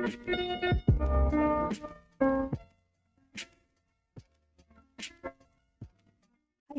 Hi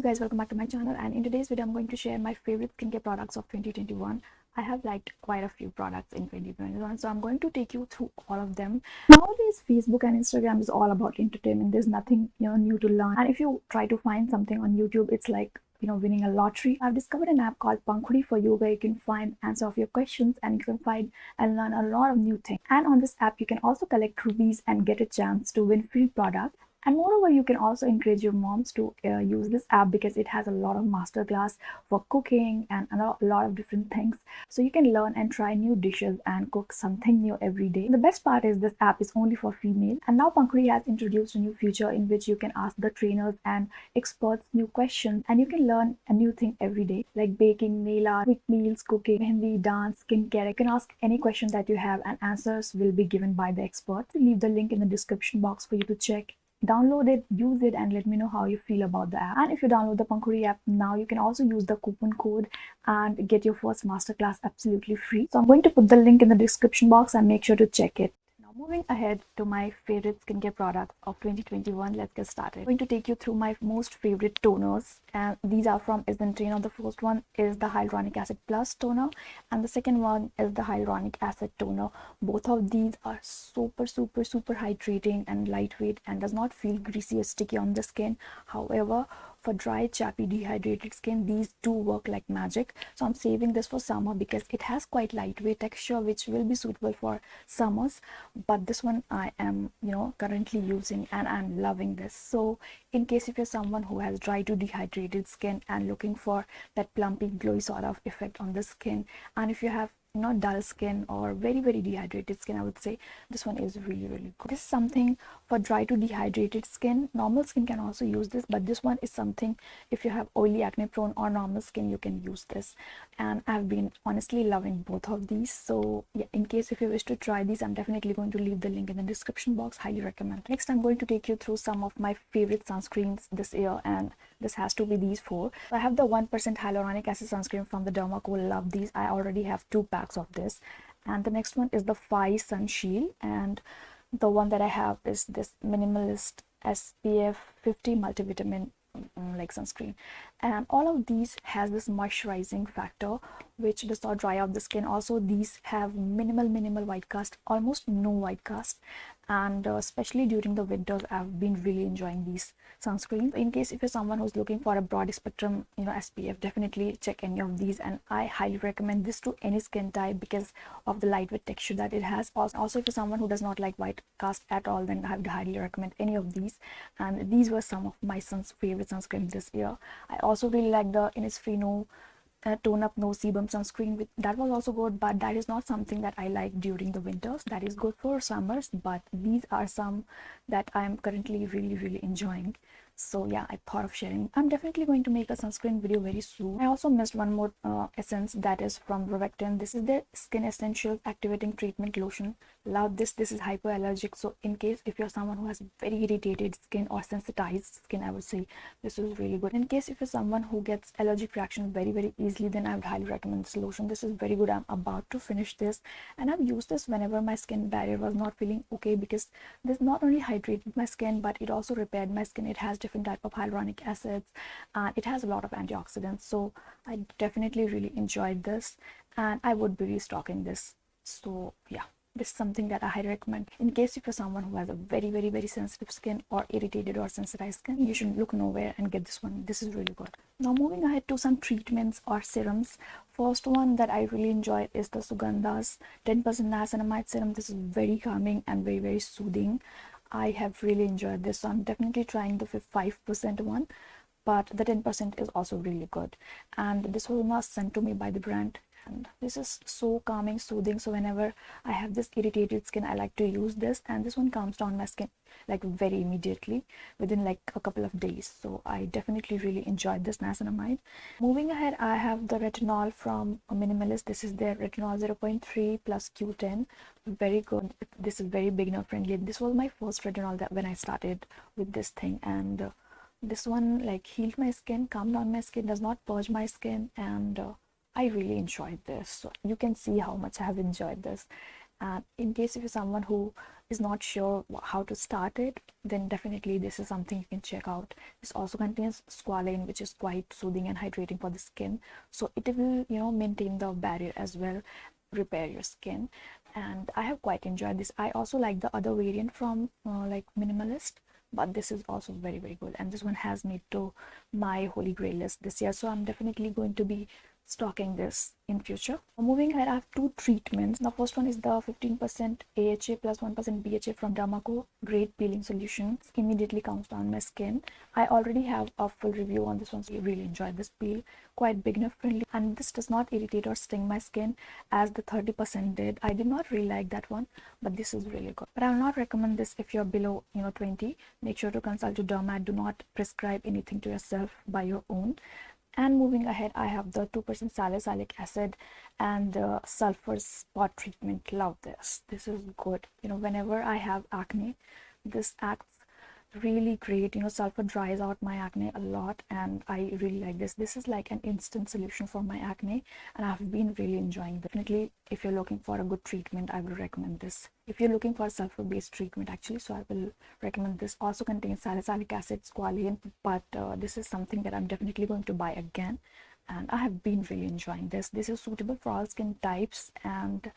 guys, welcome back to my channel, and in today's video I'm going to share my favorite skincare products of 2021. I have liked quite a few products in 2021, so I'm going to take you through all of them. Nowadays Facebook and Instagram is all about entertainment. There's nothing new to learn, and if you try to find something on YouTube, it's like winning a lottery. I've discovered an app called Pankhuri for you, where you can find answer of your questions and you can find and learn a lot of new things. And on this app you can also collect rupees and get a chance to win free products. And moreover, you can also encourage your moms to use this app because it has a lot of masterclass for cooking and a lot of different things. So you can learn and try new dishes and cook something new every day. The best part is this app is only for female. And now Pankhuri has introduced a new feature in which you can ask the trainers and experts new questions, and you can learn a new thing every day, like baking, nail art, quick meals, cooking, mehendi, dance, skincare. You can ask any question that you have and answers will be given by the experts. I'll leave the link in the description box for you to check. Download it, use it, and let me know how you feel about the app. And if you download the Pankhuri app now, you can also use the coupon code and get your first masterclass absolutely free. So I'm going to put the link in the description box and make sure to check it. Now moving ahead to my favorite skincare products of 2021, let's get started. I'm going to take you through my most favorite toners, and these are from Isn't. The first one is the Hyaluronic Acid Plus toner, and the second one is the Hyaluronic Acid toner. Both of these are super hydrating and lightweight and does not feel greasy or sticky on the skin. However, for dry, chappy, dehydrated skin, these do work like magic. So I'm saving this for summer because it has quite lightweight texture, which will be suitable for summers. But this one I am currently using and I'm loving this. So in case if you're someone who has dry to dehydrated skin and looking for that plumpy, glowy sort of effect on the skin, and if you have dull skin or very dehydrated skin, I would say this one is really good. This is something for dry to dehydrated skin. Normal skin can also use this, but this one is something if you have oily, acne prone or normal skin, you can use this. And I've been honestly loving both of these. So yeah, in case if you wish to try these, I'm definitely going to leave the link in the description box. Highly recommend. Next, I'm going to take you through some of my favorite sunscreens this year, and this has to be these four. So I have the 1% hyaluronic acid sunscreen from the Dermaco. Love these. I already have 2 packs of this. And the next one is the Phi Sun Shield, and the one that I have is this minimalist SPF 50 multivitamin like sunscreen. And all of these has this moisturizing factor which does not dry out the skin. Also, these have minimal white cast, almost no white cast, and especially during the winters I've been really enjoying these sunscreens. In case if you're someone who's looking for a broad spectrum SPF, definitely check any of these, and I highly recommend this to any skin type because of the lightweight texture that it has. Also if you're someone who does not like white cast at all, then I would highly recommend any of these. And these were some of my son's favorite sunscreens this year. I also really like the Innisfree tone up no sebum sunscreen. That was also good, but that is not something that I like during the winters. That is good for summers, but these are some that I'm currently really enjoying. So yeah, I thought of sharing. I'm definitely going to make a sunscreen video very soon. I also missed one more essence, that is from Rovectin. This is their Skin Essentials Activating Treatment Lotion. Love this. This is hypoallergic, so in case if you're someone who has very irritated skin or sensitized skin, I would say this is really good. In case if you're someone who gets allergic reaction very easily, then I would highly recommend this lotion. This is very good. I'm about to finish this, and I've used this whenever my skin barrier was not feeling okay, because this not only hydrated my skin but it also repaired my skin. It has different type of hyaluronic acids and it has a lot of antioxidants, so I definitely really enjoyed this and I would be restocking this. So yeah, this is something that I highly recommend. In case if you're someone who has a very sensitive skin or irritated or sensitized skin, you should look nowhere and get this one. This is really good. Now moving ahead to some treatments or serums. First one that I really enjoy is the Sugandha's 10% niacinamide serum. This is very calming and very soothing. I have really enjoyed this, so I'm definitely trying the 5% one, but the 10% is also really good. And this was not sent to me by the brand, and this is so calming, soothing. So whenever I have this irritated skin, I like to use this, and this one calms down my skin like very immediately within like a couple of days. So I definitely really enjoyed this niacinamide. Moving ahead, I have the retinol from Minimalist. This is their retinol 0.3 plus Q10. Very good. This is very beginner friendly. This was my first retinol that when I started with this thing, and this one like healed my skin, calmed down my skin, does not purge my skin, and I really enjoyed this. So you can see how much I have enjoyed this. And in case if you're someone who is not sure how to start it, then definitely this is something you can check out. This also contains squalane, which is quite soothing and hydrating for the skin, so it will, you know, maintain the barrier as well, repair your skin. And I have quite enjoyed this. I also like the other variant from like Minimalist, but this is also very, very good, and this one has made to my holy grail list this year, so I'm definitely going to be stocking this in future. Moving ahead, I have two treatments. The first one is the 15% AHA plus 1% BHA from Dermaco Great Peeling Solution. Immediately comes down my skin. I already have a full review on this one, so I really enjoyed this peel. Quite beginner friendly, and this does not irritate or sting my skin as the 30% did. I did not really like that one, but this is really good. But I will not recommend this if you're below 20. Make sure to consult your dermat. Do not prescribe anything to yourself by your own. And moving ahead, I have the 2% salicylic acid and the sulfur spot treatment. Love this. This is good. Whenever I have acne, this acts really great. Sulfur dries out my acne a lot, and I really like this. This is like an instant solution for my acne, and I've been really enjoying this. Definitely, if you're looking for a good treatment, I will recommend this. If you're looking for a sulfur based treatment, actually, so I will recommend this. Also contains salicylic acid, squalane, but this is something that I'm definitely going to buy again, and I have been really enjoying this. This is suitable for all skin types, and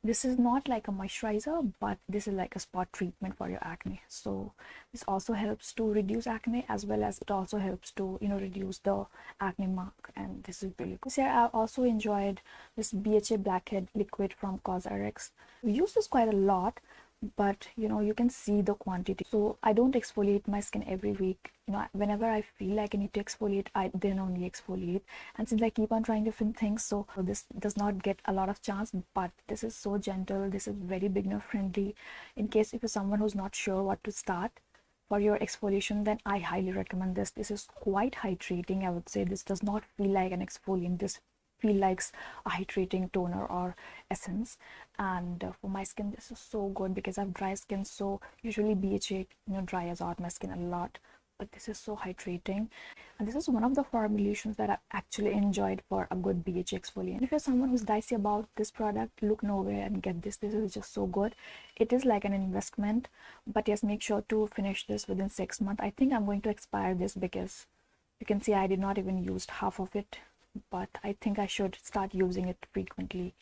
this is not like a moisturizer, but this is like a spot treatment for your acne. So this also helps to reduce acne, as well as it also helps to reduce the acne mark, and this is really good. This year I also enjoyed this BHA blackhead liquid from Cosrx. We use this quite a lot, but you can see the quantity. So I don't exfoliate my skin every week. Whenever I feel like I need to exfoliate, I then only exfoliate. And since I keep on trying different things, so this does not get a lot of chance, but this is so gentle. This is very beginner friendly. In case if you're someone who's not sure what to start for your exfoliation, then I highly recommend this. This is quite hydrating, I would say. This does not feel like an exfoliant. This feel like a hydrating toner or essence. And for my skin, this is so good because I have dry skin, so usually BHA dries out my skin a lot, but this is so hydrating. And this is one of the formulations that I've actually enjoyed for a good BHA exfoliant. If you're someone who's dicey about this product, look nowhere and get this. This is just so good. It is like an investment, but yes, make sure to finish this within 6 months. I think I'm going to expire this because you can see I did not even use half of it, but I think I should start using it frequently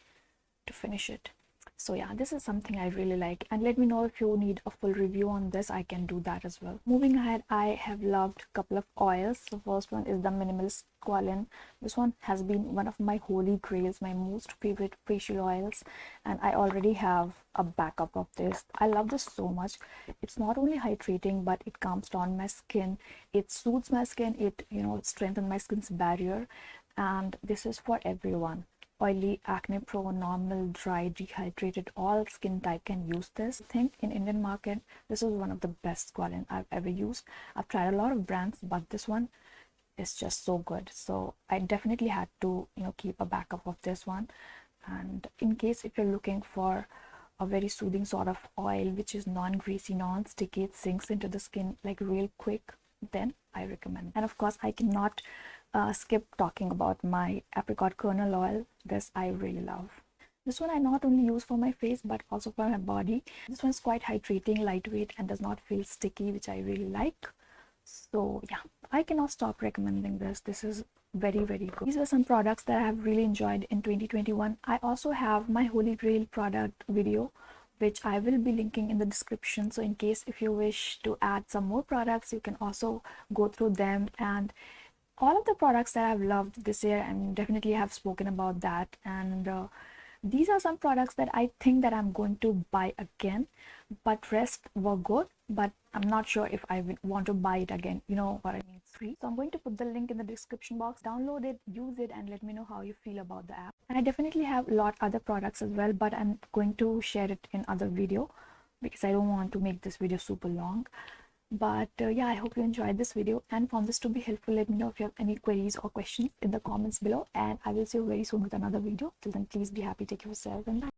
to finish it. So yeah, this is something I really like, and let me know if you need a full review on this. I can do that as well. Moving ahead, I have loved a couple of oils. The first one is the Minimalist Squalane. This one has been one of my holy grails, my most favorite facial oils, and I already have a backup of this. I love this so much. It's not only hydrating, but it calms down my skin, it soothes my skin, it strengthens my skin's barrier, and this is for everyone. Oily, acne prone, normal, dry, dehydrated, all skin type can use this. I think in Indian market, this is one of the best squalane I've ever used. I've tried a lot of brands, but this one is just so good. So I definitely had to keep a backup of this one. And in case if you're looking for a very soothing sort of oil which is non-greasy, non-sticky, it sinks into the skin like real quick, then I recommend. And of course, I cannot skip talking about my apricot kernel oil. This I really love. This one I not only use for my face but also for my body. This one's quite hydrating, lightweight, and does not feel sticky, which I really like. So yeah, I cannot stop recommending this. This is very, very good. These were some products that I have really enjoyed in 2021. I also have my holy grail product video, which I will be linking in the description. So in case if you wish to add some more products, you can also go through them. And all of the products that I've loved this year, and definitely have spoken about that. And these are some products that I think that I'm going to buy again, but rest were good, but I'm not sure if I would want to buy it again. You know what I mean? It's free. So I'm going to put the link in the description box. Download it, use it, and let me know how you feel about the app. And I definitely have a lot other products as well, but I'm going to share it in other video because I don't want to make this video super long. But yeah, I hope you enjoyed this video and found this to be helpful. Let me know if you have any queries or questions in the comments below, and I will see you very soon with another video. Till then, please be happy, take care of yourself, and bye.